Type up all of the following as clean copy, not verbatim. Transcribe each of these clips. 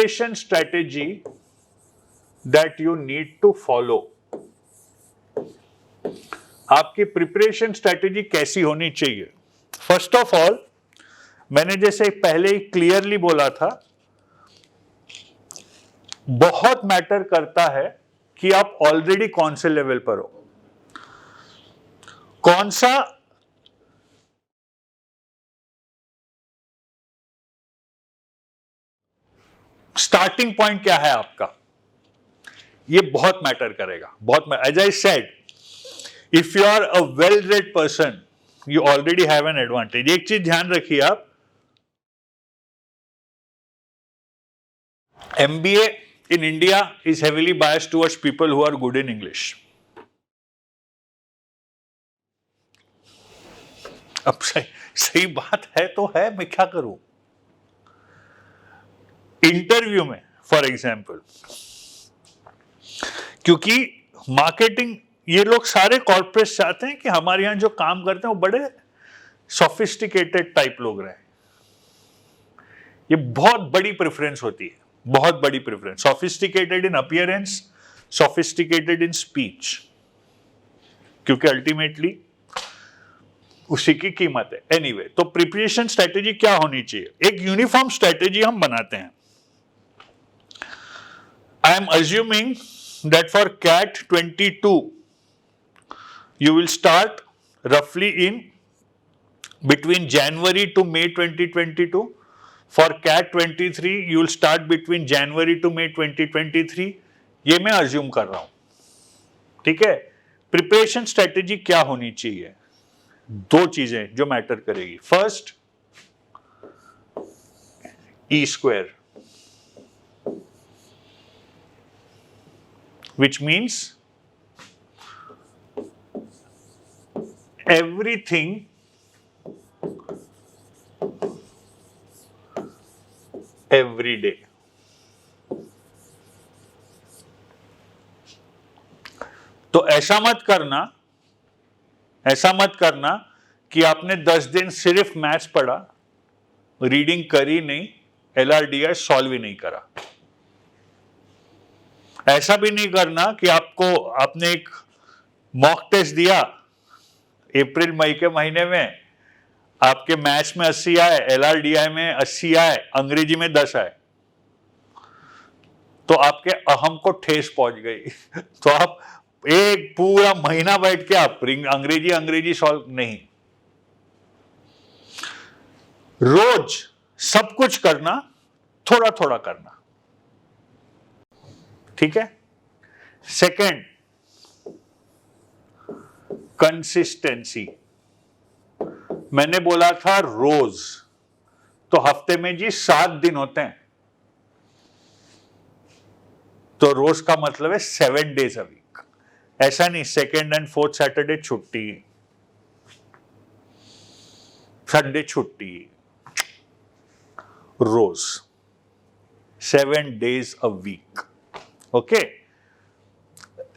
Preparation strategy that you need to follow. आपकी preparation strategy कैसी होनी चाहिए? फर्स्ट ऑफ ऑल, मैंने जैसे पहले ही क्लियरली बोला था, बहुत मैटर करता है कि आप ऑलरेडी कौन से लेवल पर हो, कौन सा स्टार्टिंग पॉइंट क्या है आपका, ये बहुत मैटर करेगा। बहुत, as I said, if you are a well read person, you already have an advantage. एक चीज ध्यान रखिए आप, MBA in India is heavily biased towards people who are good in English. अब सही बात है तो है, मैं क्या करूं? इंटरव्यू में फॉर एग्जाम्पल, क्योंकि मार्केटिंग, ये लोग सारे कॉर्पोरेट चाहते हैं कि हमारे यहां जो काम करते हैं वो बड़े सोफिस्टिकेटेड टाइप लोग रहे। ये बहुत बड़ी प्रेफरेंस होती है, बहुत बड़ी preference. Sophisticated in appearance, sophisticated in speech, क्योंकि अल्टीमेटली उसी की कीमत है। एनीवे, तो प्रिपरेशन स्ट्रेटेजी क्या होनी चाहिए? एक यूनिफॉर्म स्ट्रेटेजी हम बनाते हैं। I am assuming that for CAT 22 you will start roughly in between January to May 2022. For CAT 23 you will start between January to May 2023. ये मैं अज्यूम कर रहा हूं, ठीक है। प्रिपरेशन स्ट्रेटेजी क्या होनी चाहिए? दो चीजें जो मैटर करेगी। First, E², which means everything every day। तो ऐसा मत करना कि आपने 10 दिन सिर्फ मैथ्स पढ़ा, रीडिंग करी नहीं, LRDI सॉल्व ही नहीं करा। ऐसा भी नहीं करना कि आपने एक मॉक टेस्ट दिया अप्रैल मई के महीने में, आपके मैथ्स में 80 आए, LRDI में 80 आए, अंग्रेजी में 10 आए, तो आपके अहम को ठेस पहुंच गई। तो आप एक पूरा महीना बैठ के आप अंग्रेजी सॉल्व नहीं। रोज सब कुछ करना, थोड़ा थोड़ा करना, ठीक है। Second, consistency. मैंने बोला था रोज, तो हफ्ते में जी 7 दिन होते हैं, तो रोज का मतलब है 7 days अ वीक। ऐसा नहीं 2nd and 4th सैटरडे छुट्टी, संडे छुट्टी, रोज 7 days a week. Okay,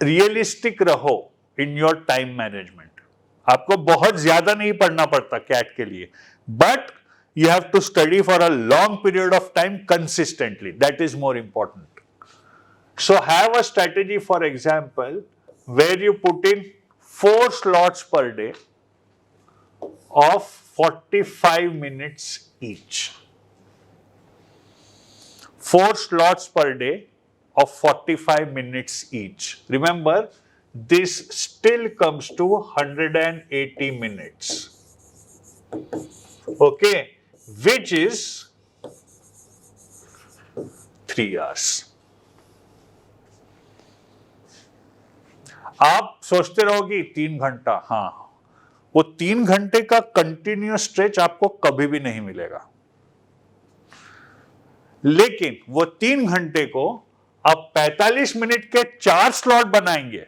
realistic रहो इन योर टाइम मैनेजमेंट। आपको बहुत ज्यादा नहीं पढ़ना पड़ता कैट के लिए, but you have to study for a long period of time consistently, that is more important. So have a strategy, for example, where you put in 4 slots per day of 45 minutes each. 4 slots per day of 45 minutes each. Remember, this still comes to 180 minutes. Okay, which is 3 hours. आप सोचते रहोगे 3 घंटा, हाँ, वो 3 घंटे का continuous stretch आपको कभी भी नहीं मिलेगा, लेकिन वो 3 घंटे को आप 45 मिनट के 4 स्लॉट बनाएंगे।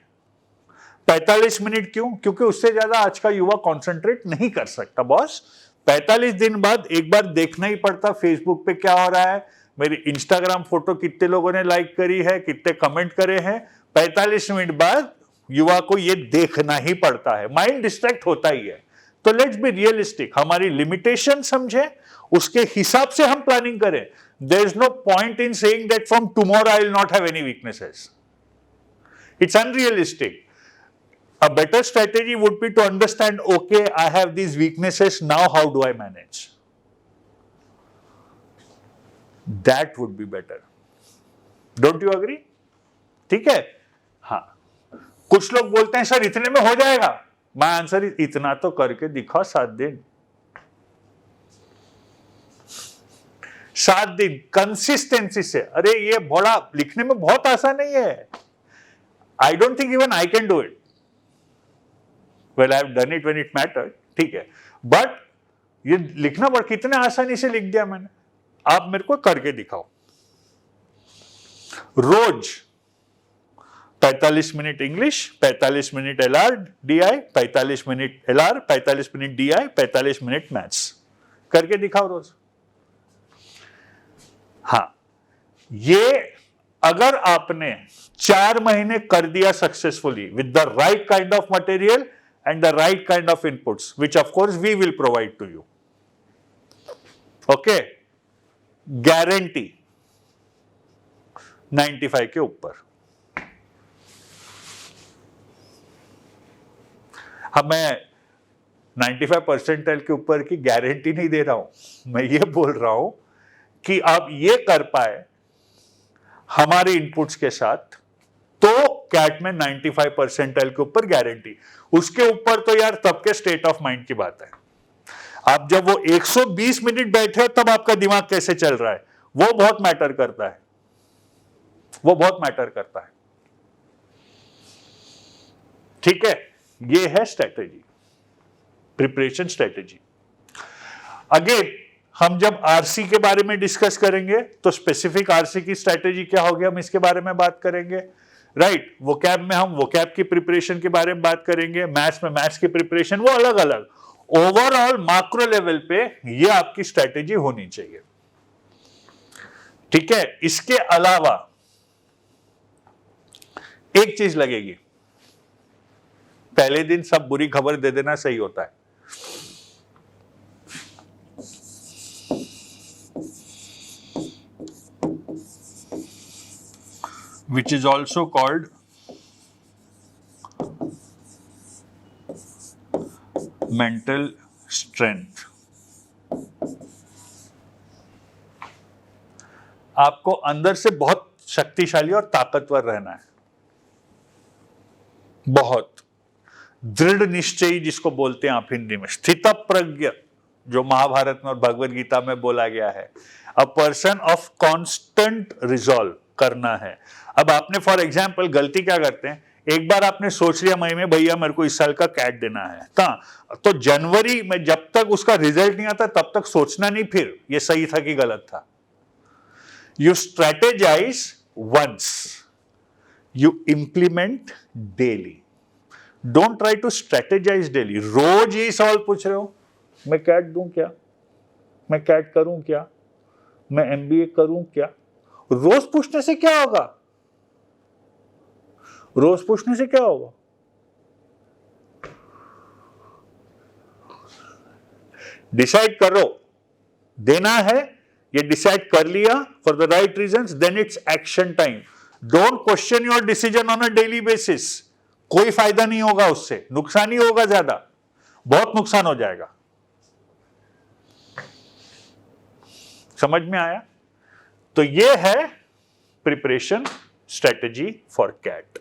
45 मिनट क्यों? क्योंकि उससे ज्यादा आज का युवा कॉन्सेंट्रेट नहीं कर सकता बॉस। 45 दिन बाद एक बार देखना ही पड़ता फेसबुक पे क्या हो रहा है, मेरी इंस्टाग्राम फोटो कितने लोगों ने लाइक करी है, कितने कमेंट करे हैं। 45 मिनट बाद युवा को ये देखना ही पड़ता है, माइंड डिस्ट्रैक्ट होता ही है। तो लेट्स बी रियलिस्टिक, हमारी लिमिटेशन समझे, उसके हिसाब से हम प्लानिंग करें। there is no point in saying that from tomorrow I will not have any weaknesses. It's unrealistic. A better strategy would be to understand, okay, I have these weaknesses, now how do I manage? That would be better. Don't you agree? ठीक है? हाँ. कुछ लोग बोलते हैं sir इतने में हो जाएगा. My answer is इतना तो करके दिखाओ 7 दिन. 7 दिन कंसिस्टेंसी से. अरे ये बड़ा लिखने में बहुत आसान नहीं है. I don't think even I can do it. Well, I have done it when it mattered. ठीक है. But ये लिखना बड़ा कितने आसानी से लिख दिया मैंने. आप मेरे को करके दिखाओ. रोज 45 minute English, 45 minute LR DI, 45 minute LR, 45 minute DI, 45 minute maths. करके दिखाओ रोज. हाँ, ये अगर आपने 4 महीने कर दिया successfully with the right kind of material and the right kind of inputs, which of course we will provide to you. Okay? Guarantee 95 के ऊपर. अब मैं 95 परसेंटाइल के ऊपर की गारंटी नहीं दे रहा हूं. मैं ये बोल रहा हूं कि आप ये कर पाए हमारे इनपुट्स के साथ तो कैट में 95 परसेंटाइल के ऊपर गारंटी. उसके ऊपर तो यार तब के स्टेट ऑफ माइंड की बात है. आप जब वो 120 मिनट बैठे हो तब आपका दिमाग कैसे चल रहा है वो बहुत मैटर करता है. वो बहुत मैटर करता है. ठीक है, ये है स्ट्रेटेजी, प्रिपरेशन स्ट्रेटेजी. अगेन हम जब आरसी के बारे में डिस्कस करेंगे तो स्पेसिफिक आरसी की स्ट्रेटेजी क्या होगी हम इसके बारे में बात करेंगे. राइट, वोकैब में हम वोकैब की प्रिपरेशन के बारे में बात करेंगे. मैथ्स में मैथ्स की प्रिपरेशन, वो अलग अलग. ओवरऑल मैक्रो लेवल पे ये आपकी स्ट्रेटेजी होनी चाहिए. ठीक है. इसके अलावा एक चीज लगेगी, पहले दिन सब बुरी खबर दे देना सही होता है. which is also called mental strength. आपको अंदर से बहुत शक्तिशाली और ताकतवर रहना है. बहुत दृढ़ निश्चयी जिसको बोलते हैं आप हिंदी में, स्थितप्रज्ञ जो महाभारत में और भगवत गीता में बोला गया है. A person of constant resolve करना है. अब आपने फॉर एग्जाम्पल गलती क्या करते हैं, एक बार आपने सोच लिया मई में भैया मेरे को इस साल का कैट देना है, तो जनवरी में जब तक उसका रिजल्ट नहीं आता तब तक सोचना नहीं फिर ये सही था कि गलत था. You strategize once, you implement daily. Don't try to strategize daily. रोज ये सवाल पूछ रहे हो, मैं कैट दूं क्या, मैं कैट करूं क्या, मैं एमबीए करूं क्या. रोज पूछने से क्या होगा, रोज पूछने से क्या होगा. डिसाइड करो, देना है, ये डिसाइड कर लिया for the right reasons, then it's action time. Don't question your decision on a daily basis. कोई फायदा नहीं होगा उससे, नुकसान ही होगा, ज्यादा बहुत नुकसान हो जाएगा. समझ में आया. तो ये है प्रिपरेशन स्ट्रेटेजी फॉर कैट.